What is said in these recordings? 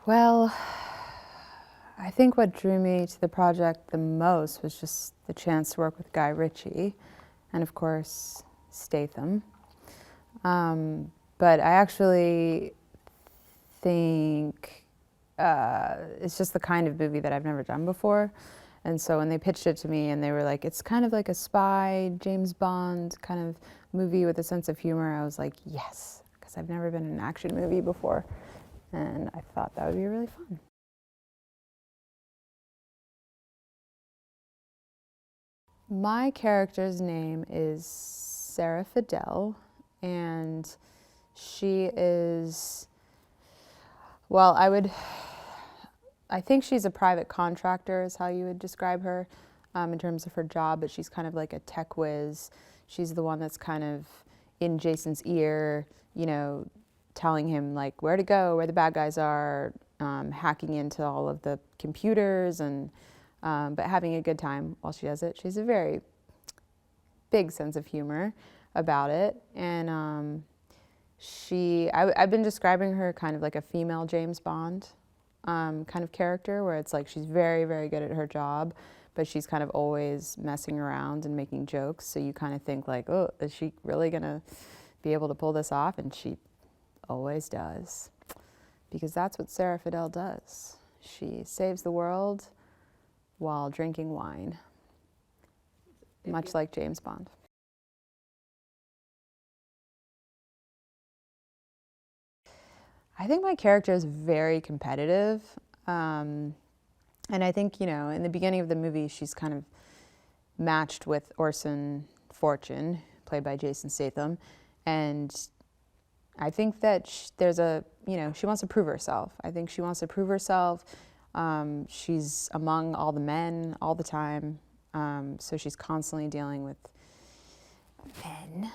Well, I think what drew me to the project the most was just the chance to work with Guy Ritchie and, of course, Statham. But I actually think it's just the kind of movie that I've never done before. And so when they pitched it to me and they were like, it's kind of like a spy, James Bond kind of movie with a sense of humor, I was like, yes, because I've never been in an action movie before. And I thought that would be really fun. My character's name is Sarah Fidel, and she is, well, I think she's a private contractor is how you would describe her in terms of her job, but she's kind of like a tech whiz. She's the one that's kind of in Jason's ear, you know, telling him like where to go, where the bad guys are, hacking into all of the computers and but having a good time while she does it. She's a very big sense of humor about it. And I've been describing her kind of like a female James Bond kind of character, where it's like she's very, very good at her job, but she's kind of always messing around and making jokes. So you kind of think like, oh, is she really gonna be able to pull this off? And she always does, because that's what Sarah Fidel does. She saves the world while drinking wine, much like James Bond. I think my character is very competitive. And I think, you know, in the beginning of the movie, she's kind of matched with Orson Fortune, played by Jason Statham. And I think that there's a, you know, she wants to prove herself. I think she wants to prove herself. She's among all the men all the time. So she's constantly dealing with men.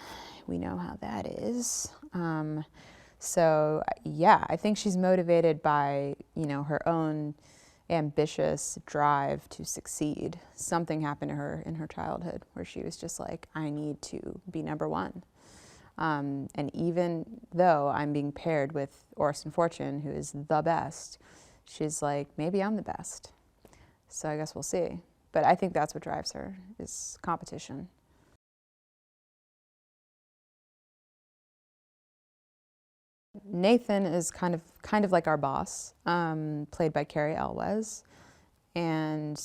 We know how that is. So yeah, I think she's motivated by, you know, her own ambitious drive to succeed. Something happened to her in her childhood where she was just like, I need to be number one. And even though I'm being paired with Orson Fortune, who is the best, she's like, maybe I'm the best. So I guess we'll see. But I think that's what drives her, is competition. Nathan is kind of like our boss, played by Cary Elwes, and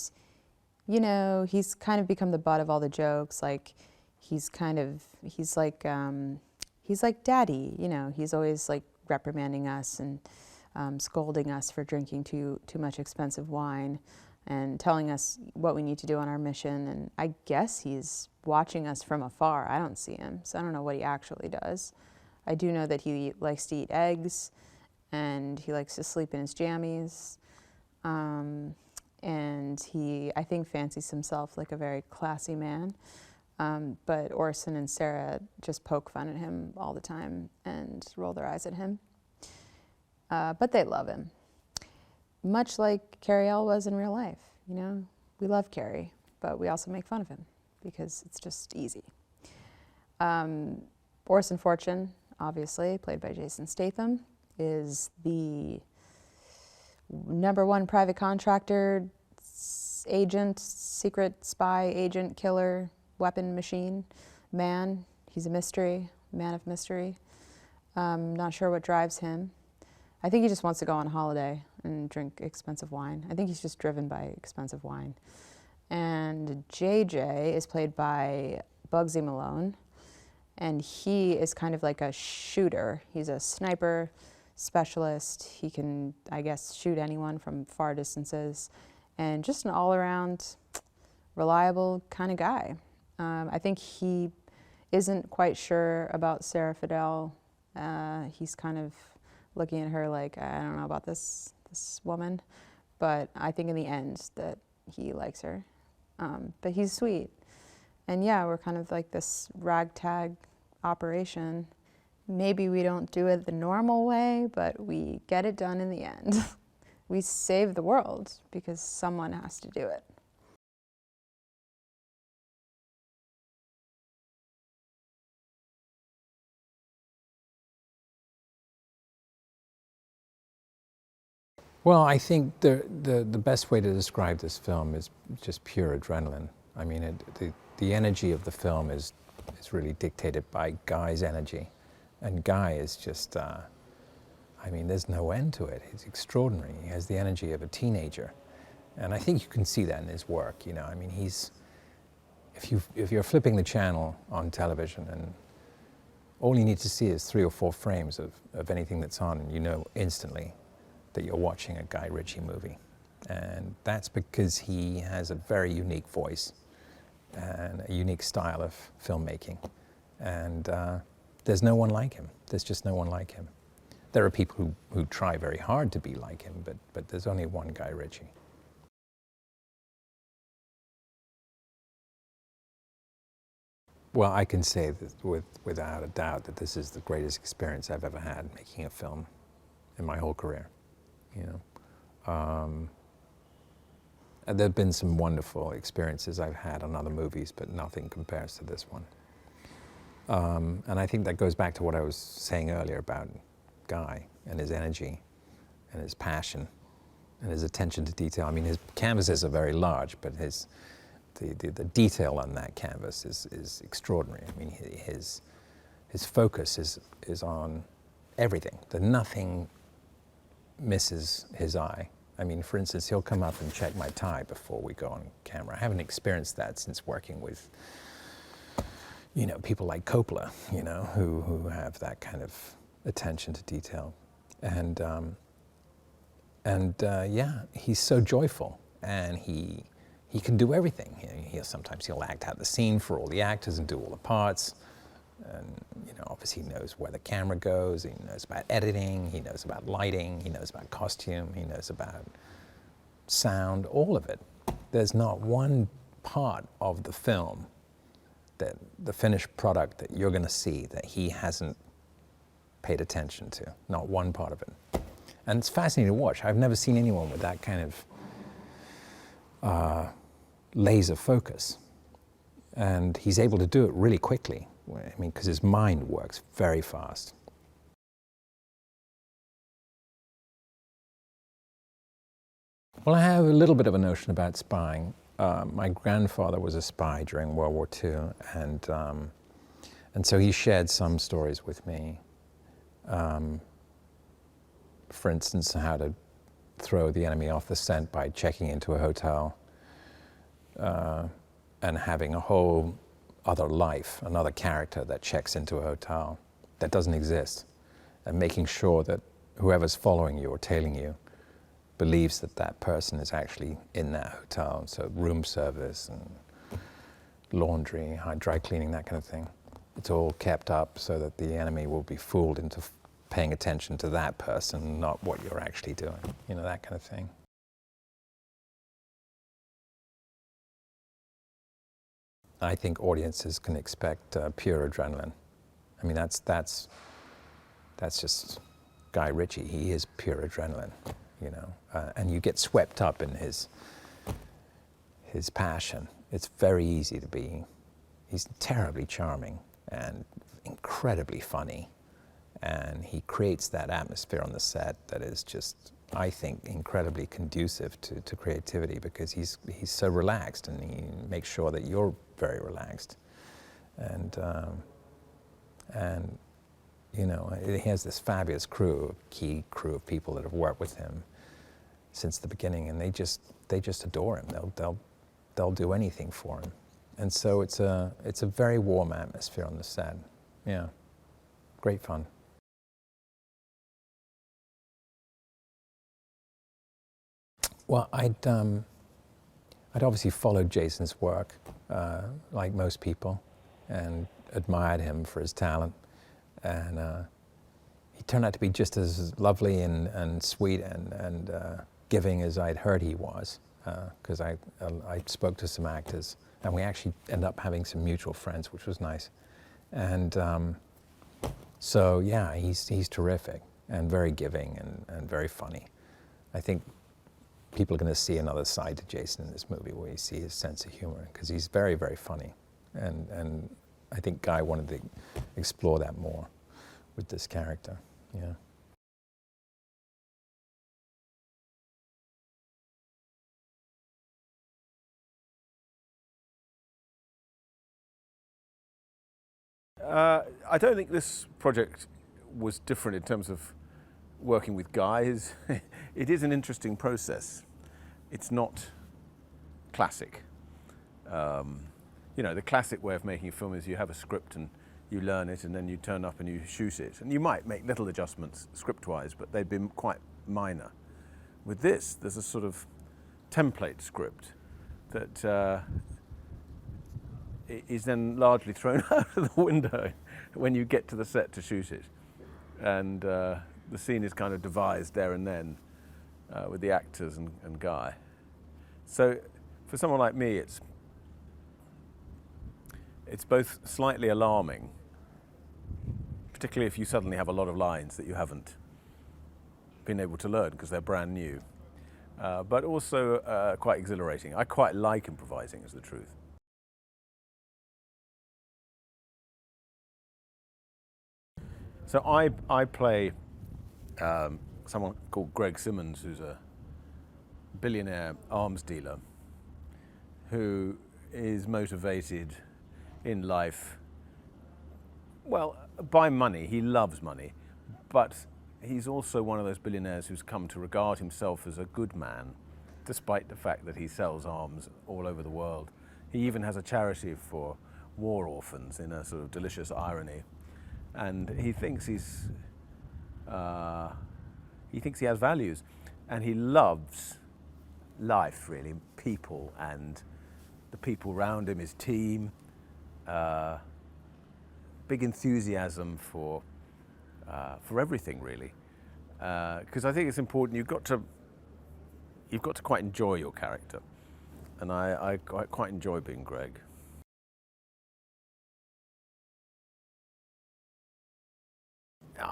you know, he's kind of become the butt of all the jokes. Like he's like daddy. You know, he's always like reprimanding us and scolding us for drinking too much expensive wine, and telling us what we need to do on our mission. And I guess he's watching us from afar. I don't see him, so I don't know what he actually does. I do know that he likes to eat eggs, and he likes to sleep in his jammies, and he, I think, fancies himself like a very classy man. But Orson and Sarah just poke fun at him all the time and roll their eyes at him. But they love him, much like Cary Elwes in real life. You know, we love Cary, but we also make fun of him because it's just easy. Orson Fortune, obviously, played by Jason Statham, is the #1 private contractor, agent, secret spy, agent, killer, weapon machine, man. He's a mystery, man of mystery. Not sure what drives him. I think he just wants to go on holiday and drink expensive wine. I think he's just driven by expensive wine. And JJ is played by Bugzy Malone, and he is kind of like a shooter. He's a sniper specialist. He can, I guess, shoot anyone from far distances, and just an all-around reliable kind of guy. I think he isn't quite sure about Sarah Fidel. He's kind of looking at her like, I don't know about this woman, but I think in the end that he likes her. But he's sweet. And yeah, we're kind of like this ragtag operation. Maybe we don't do it the normal way, but we get it done in the end. We save the world because someone has to do it. Well, I think the best way to describe this film is just pure adrenaline. I mean, the energy of the film is really dictated by Guy's energy. And Guy is just, I mean, there's no end to it. He's extraordinary. He has the energy of a teenager. And I think you can see that in his work, you know. I mean, if you're flipping the channel on television and all you need to see is 3 or 4 frames of anything that's on, and you know instantly that you're watching a Guy Ritchie movie. And that's because he has a very unique voice and a unique style of filmmaking. And there's no one like him. There's just no one like him. There are people who try very hard to be like him, but there's only one Guy Ritchie. Well, I can say that without a doubt that this is the greatest experience I've ever had making a film in my whole career. You know, and there've been some wonderful experiences I've had on other movies, but nothing compares to this one. And I think that goes back to what I was saying earlier about Guy and his energy and his passion and his attention to detail. I mean, his canvases are very large, but the detail on that canvas is extraordinary. I mean, his focus is on everything. That nothing misses his eye. I mean, for instance, he'll come up and check my tie before we go on camera. I haven't experienced that since working with, you know, people like Coppola, you know, who have that kind of attention to detail. And yeah, he's so joyful, and he can do everything. Sometimes he'll act out the scene for all the actors and do all the parts. And, you know, obviously he knows where the camera goes, he knows about editing, he knows about lighting, he knows about costume, he knows about sound, all of it. There's not one part of the film, that the finished product that you're going to see, that he hasn't paid attention to. Not one part of it. And it's fascinating to watch. I've never seen anyone with that kind of laser focus. And he's able to do it really quickly. I mean, because his mind works very fast. Well, I have a little bit of a notion about spying. My grandfather was a spy during World War II, and so he shared some stories with me. For instance, how to throw the enemy off the scent by checking into a hotel and having a whole other life, another character that checks into a hotel that doesn't exist, and making sure that whoever's following you or tailing you believes that that person is actually in that hotel. So room service and laundry, dry cleaning, that kind of thing. It's all kept up so that the enemy will be fooled into paying attention to that person, not what you're actually doing, you know, that kind of thing. I think audiences can expect pure adrenaline. I mean, that's just Guy Ritchie. He is pure adrenaline, you know, and you get swept up in his passion. It's very easy to be. He's terribly charming and incredibly funny, and he creates that atmosphere on the set that is just, I think, incredibly conducive to creativity, because he's so relaxed, and he makes sure that you're very relaxed, and you know, he has this fabulous key crew of people that have worked with him since the beginning, and they just adore him. They'll do anything for him, and so it's a very warm atmosphere on the set. Yeah, great fun. Well, I'd obviously followed Jason's work, like most people, and admired him for his talent. And he turned out to be just as lovely and sweet and giving as I'd heard he was, because I spoke to some actors, and we actually ended up having some mutual friends, which was nice. And so, yeah, he's terrific and very giving and very funny. I think people are going to see another side to Jason in this movie, where you see his sense of humor, because he's very, very funny. And I think Guy wanted to explore that more with this character. Yeah. I don't think this project was different in terms of working with guys. It is an interesting process. It's not classic. You know, the classic way of making a film is you have a script and you learn it and then you turn up and you shoot it. And you might make little adjustments script-wise, but they'd be quite minor. With this, there's a sort of template script that is then largely thrown out of the window when you get to the set to shoot it. And the scene is kind of devised there and then with the actors and Guy. So for someone like me, it's both slightly alarming, particularly if you suddenly have a lot of lines that you haven't been able to learn because they're brand new, but also quite exhilarating. I quite like improvising, is the truth. So I play someone called Greg Simmonds, who's a billionaire arms dealer who is motivated in life, well, by money. He loves money, but he's also one of those billionaires who's come to regard himself as a good man, despite the fact that he sells arms all over the world. He even has a charity for war orphans in a sort of delicious irony. And he thinks he has values, and he loves life, really, people and the people around him, his team. Big enthusiasm for everything, really, because I think it's important. You've got to quite enjoy your character, and I quite enjoy being Greg.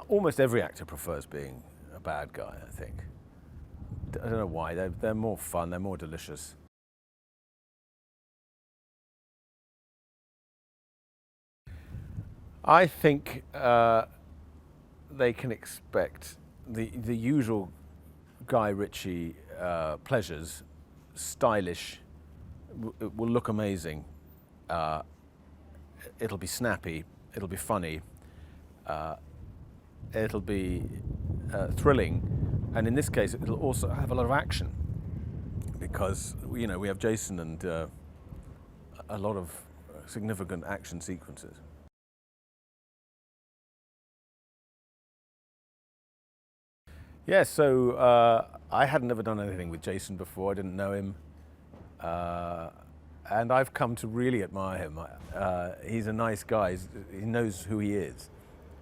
Almost every actor prefers being a bad guy, I think. I don't know why. They're more fun. They're more delicious. I think they can expect the usual Guy Ritchie pleasures. Stylish, it will look amazing, it'll be snappy, it'll be funny, it'll be thrilling, and in this case it'll also have a lot of action, because we have Jason and a lot of significant action sequences. Yeah, so I had never done anything with Jason before. I didn't know him, and I've come to really admire him. He's a nice guy. He knows who he is,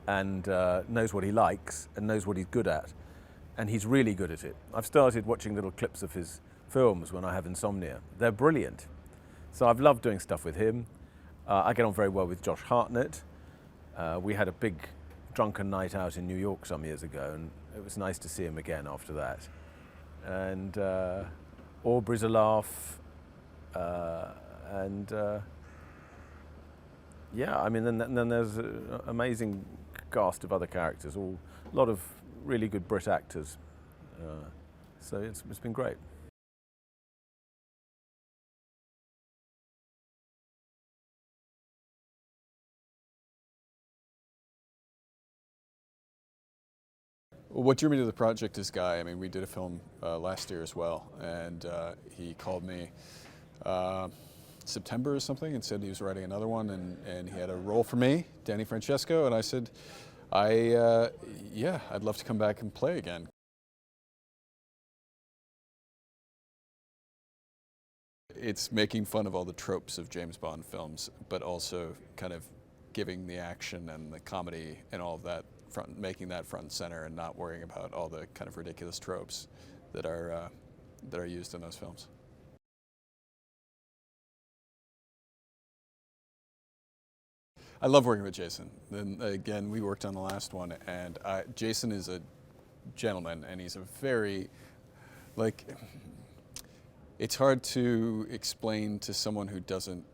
and knows what he likes, and knows what he's good at, and he's really good at it. I've started watching little clips of his films when I have insomnia. They're brilliant. So I've loved doing stuff with him. I get on very well with Josh Hartnett. We had a big drunken night out in New York some years ago, and it was nice to see him again after that. And Aubrey's a laugh, and yeah, I mean, then there's an amazing cast of other characters, a lot of really good Brit actors. So it's been great. Well, what drew me to the project is Guy. I mean, we did a film last year as well, and he called me September or something and said he was writing another one, and he had a role for me, Danny Francesco, and I said, yeah, I'd love to come back and play again. It's making fun of all the tropes of James Bond films, but also kind of giving the action and the comedy and all of that, making that front and center, and not worrying about all the kind of ridiculous tropes that are used in those films. I love working with Jason. Then again, we worked on the last one, and Jason is a gentleman, and he's a very, it's hard to explain to someone who doesn't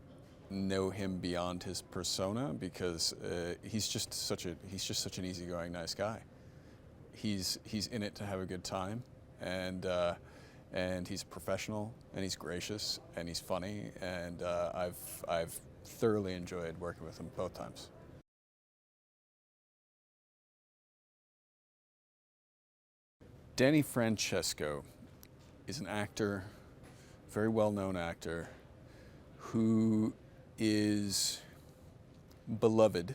know him beyond his persona, because he's just such an easygoing, nice guy. He's in it to have a good time, and he's a professional, and he's gracious, and he's funny, and I've thoroughly enjoyed working with him both times. Danny Francesco is an actor, very well-known actor, who is beloved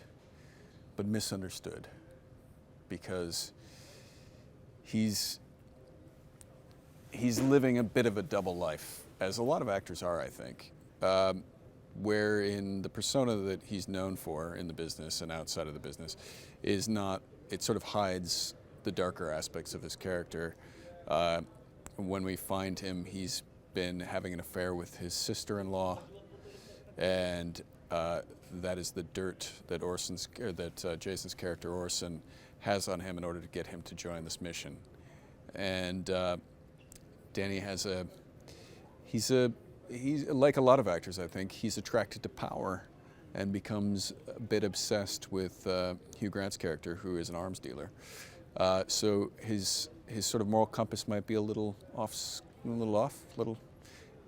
but misunderstood because he's living a bit of a double life, as a lot of actors are, I think, where in the persona that he's known for in the business and outside of the business is not, it sort of hides the darker aspects of his character. When we find him, he's been having an affair with his sister-in-law, and that is the dirt that Jason's character Orson has on him in order to get him to join this mission. And Danny has he's like a lot of actors, I think, he's attracted to power and becomes a bit obsessed with Hugh Grant's character, who is an arms dealer. So his sort of moral compass might be a little off,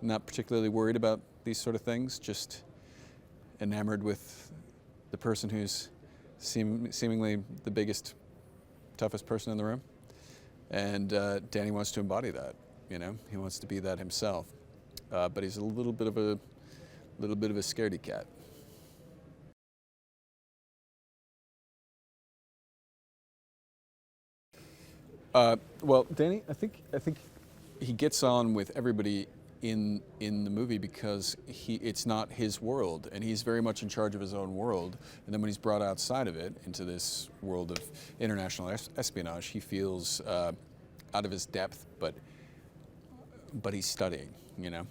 not particularly worried about these sort of things, just enamored with the person who's seemingly the biggest, toughest person in the room. And Danny wants to embody that, you know? He wants to be that himself. But he's a little bit of a scaredy cat. Well, Danny, I think he gets on with everybody in the movie because it's not his world, and he's very much in charge of his own world. And then when he's brought outside of it into this world of international espionage, he feels out of his depth, but he's studying. You know,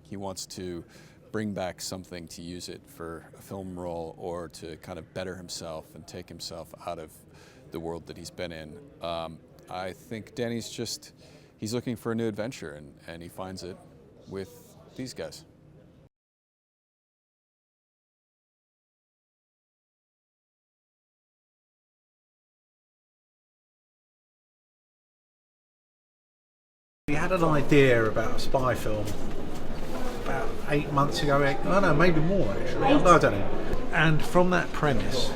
he wants to bring back something to use it for a film role or to kind of better himself and take himself out of the world that he's been in. I think Danny's he's looking for a new adventure, and he finds it with these guys. We had an idea about a spy film about 8 months ago. I don't know, maybe more actually. I don't know. And from that premise,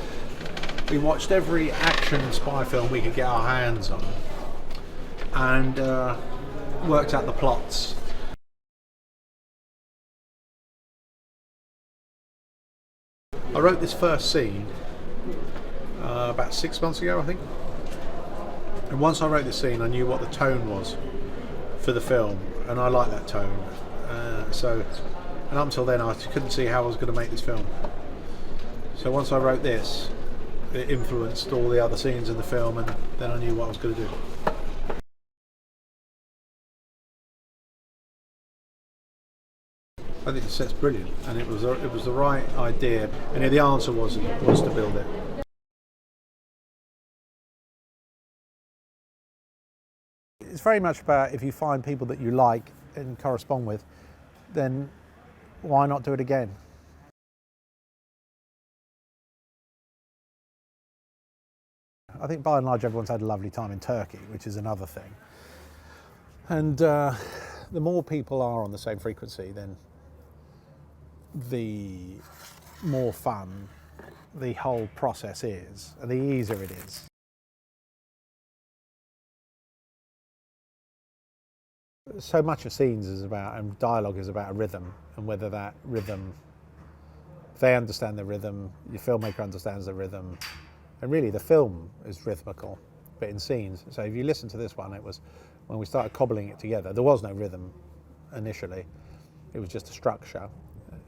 we watched every action spy film we could get our hands on and worked out the plots. I wrote this first scene about 6 months ago, I think. And once I wrote the scene, I knew what the tone was for the film, and I like that tone. And up until then, I couldn't see how I was going to make this film. So once I wrote this, it influenced all the other scenes in the film, and then I knew what I was going to do. I think the set's brilliant, and it was the right idea, and the answer was to build it. It's very much about, if you find people that you like and correspond with, then why not do it again? I think by and large everyone's had a lovely time in Turkey, which is another thing. And the more people are on the same frequency, then the more fun the whole process is, and the easier it is. So much of scenes is about, and dialogue is about a rhythm, and whether that rhythm, they understand the rhythm, your filmmaker understands the rhythm, and really the film is rhythmical, but in scenes. So if you listen to this one, it was, when we started cobbling it together, there was no rhythm initially, it was just a structure.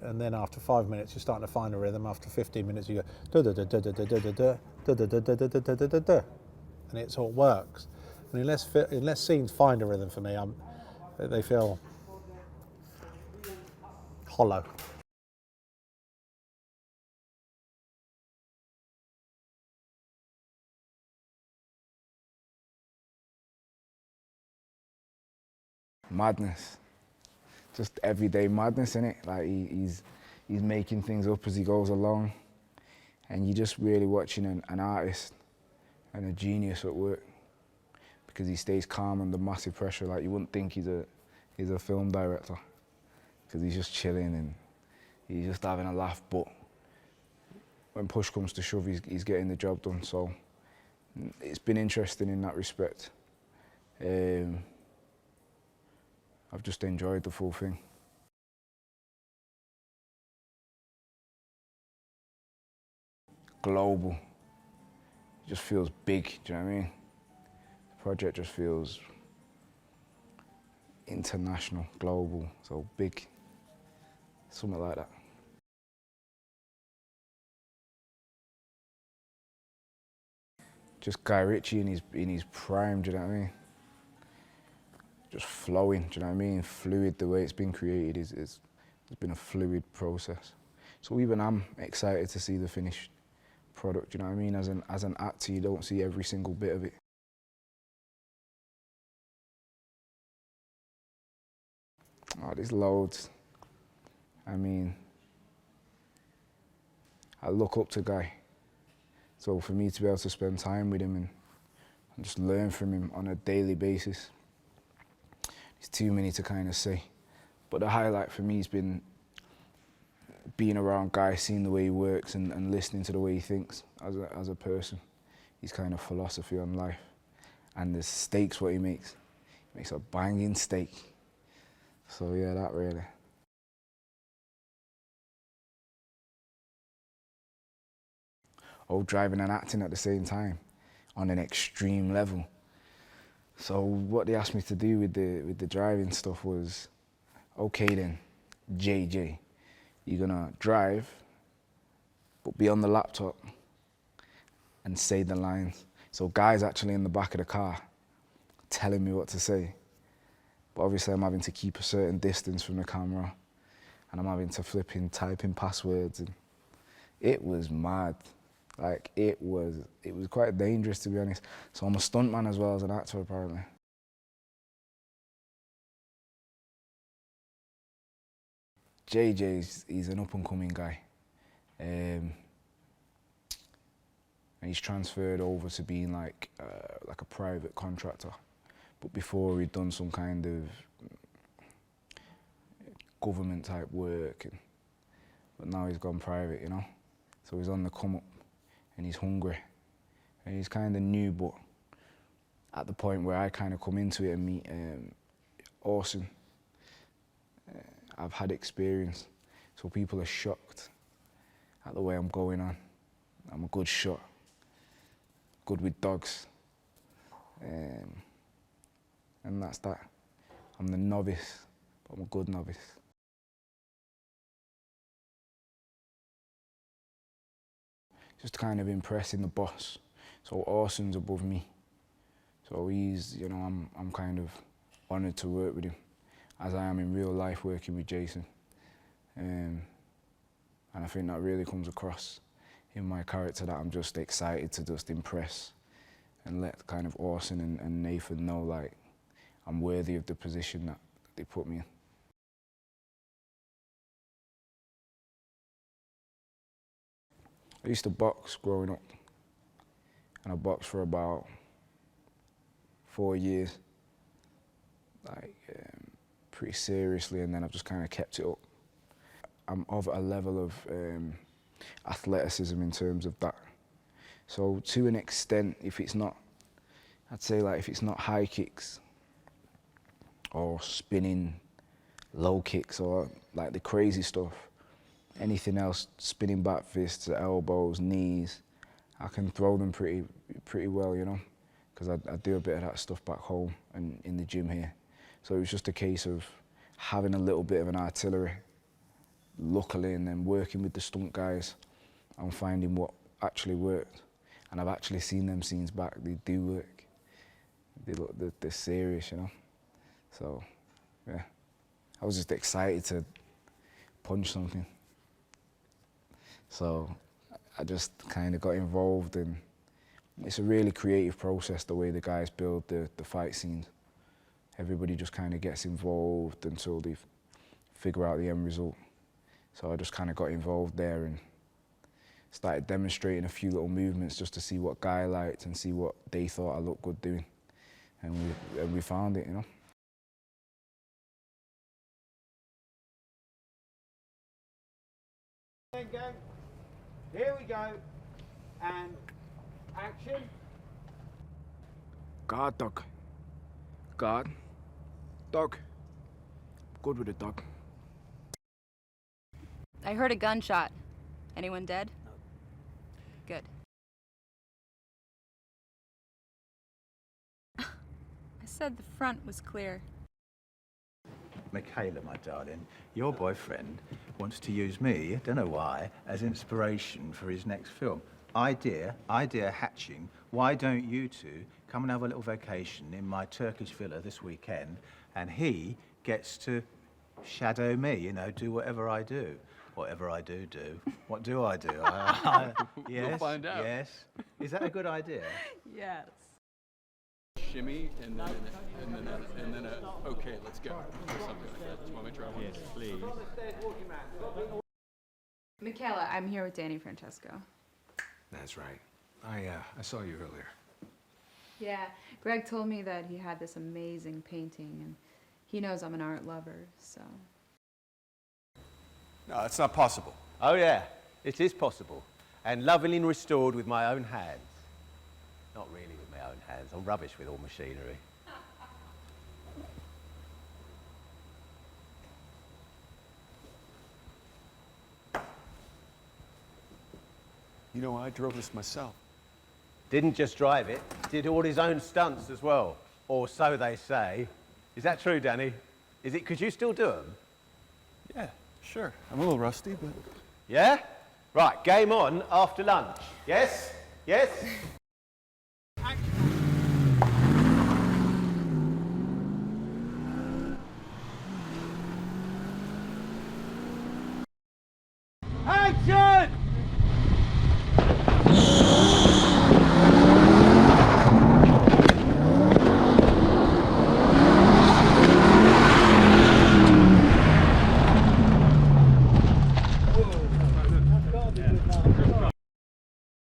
And then after 5 minutes, you're starting to find a rhythm. After 15 minutes, you go da da da da da da da da da da da da da da da da da, and it sort of works. And unless scenes find a rhythm for me, they feel hollow. Madness, just everyday madness, innit? Like he's making things up as he goes along, and you're just really watching an artist and a genius at work, because he stays calm under massive pressure. Like you wouldn't think he's a film director, because he's just chilling and he's just having a laugh. But when push comes to shove, he's getting the job done. So it's been interesting in that respect. I've just enjoyed the full thing. Global. It just feels big, do you know what I mean? The project just feels international, global, so big. Something like that. Just Guy Ritchie in his prime, do you know what I mean? Just flowing, do you know what I mean? Fluid, the way it's been created it's been a fluid process. So even I'm excited to see the finished product, do you know what I mean? As an actor, you don't see every single bit of it. Oh, there's loads. I mean, I look up to Guy. So for me to be able to spend time with him and just learn from him on a daily basis, it's too many to kind of say. But the highlight for me has been being around Guy, seeing the way he works and listening to the way he thinks as a person. His kind of philosophy on life. And the steaks, what he makes. He makes a banging steak. So yeah, that really. Oh, driving and acting at the same time on an extreme level. So what they asked me to do with the driving stuff was, okay then, JJ, you're gonna drive, but be on the laptop and say the lines. So Guy's actually in the back of the car telling me what to say. But obviously I'm having to keep a certain distance from the camera and I'm having to type in passwords, and it was mad. Like, it was quite dangerous, to be honest. So I'm a stuntman as well as an actor, apparently. He's an up-and-coming guy. And he's transferred over to being like a private contractor. But before he'd done some kind of government type work, but now he's gone private, you know? So he's on the come up and he's hungry. And he's kind of new, but at the point where I kind of come into it and meet Orson, I've had experience. So people are shocked at the way I'm going on. I'm a good shot, good with dogs. And that's that. I'm the novice, but I'm a good novice. Just kind of impressing the boss. So Orson's above me. So he's, you know, I'm kind of honoured to work with him, as I am in real life working with Jason. And I think that really comes across in my character, that I'm just excited to just impress and let kind of Orson and Nathan know, like, I'm worthy of the position that they put me in. I used to box growing up, and I boxed for about 4 years, like pretty seriously, and then I've just kind of kept it up. I'm of a level of athleticism in terms of that. So to an extent, if it's not, I'd say like if it's not high kicks or spinning low kicks or like the crazy stuff, anything else, spinning back fists, elbows, knees, I can throw them pretty well, you know, because I do a bit of that stuff back home and in the gym here. So it was just a case of having a little bit of an artillery, luckily, and then working with the stunt guys and finding what actually worked. And I've actually seen them scenes back, they do work. They're serious, you know. So, yeah, I was just excited to punch something. So I just kind of got involved, and it's a really creative process, the way the guys build the fight scenes. Everybody just kind of gets involved until they figure out the end result. So I just kind of got involved there and started demonstrating a few little movements just to see what Guy liked and see what they thought I looked good doing. And we found it, you know. Then go. Here we go. And action. Guard dog. guard. Dog. Good with a dog. I heard a gunshot. Anyone dead? Good. I said the front was clear. Michaela, my darling, your boyfriend wants to use me, don't know why, as inspiration for his next film. Idea hatching. Why don't you two come and have a little vacation in my Turkish villa this weekend, and he gets to shadow me, you know, do whatever I do. Whatever I do. What do I do? Yes, We'll find out. Yes. Is that a good idea? Yes. Shimmy and then a okay, let's go, or something like that. Do you want me to try one? Yes, please. Michaela, I'm here with Danny Francesco. That's right. I saw you earlier. Yeah, Greg told me that he had this amazing painting, and he knows I'm an art lover, so. No, it's not possible. Oh yeah, it is possible. And lovingly restored with my own hands. Not really with my own hands. I'm rubbish with all machinery. You know, I drove this myself. Didn't just drive it, did all his own stunts as well. Or so they say. Is that true, Danny? Is it, could you still do them? Yeah, sure. I'm a little rusty, but... Yeah? Right, game on after lunch. Yes? Yes? Action!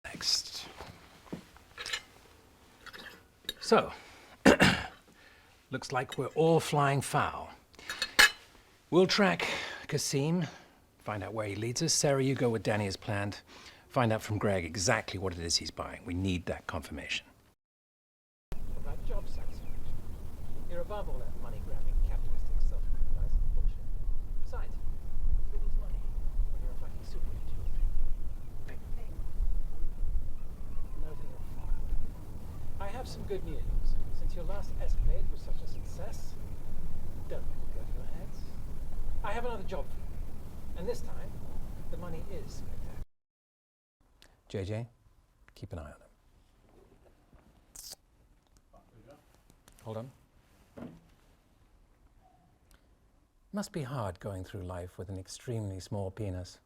Next. So, looks like we're all flying foul. We'll track Kasim, find out where he leads us. Sarah, you go with Danny as planned. Find out from Greg exactly what it is he's buying. We need that confirmation. About job satisfaction. You're above all that money-grabbing, capitalistic, self-aggrandizing bullshit. Besides, who needs money when you're a fucking super agent? Noting your file. I have some good news. Since your last escapade was such a success, don't let it go to your heads. I have another job for you. And this time, the money is spectacular. JJ, keep an eye on him. Hold on. Must be hard going through life with an extremely small penis.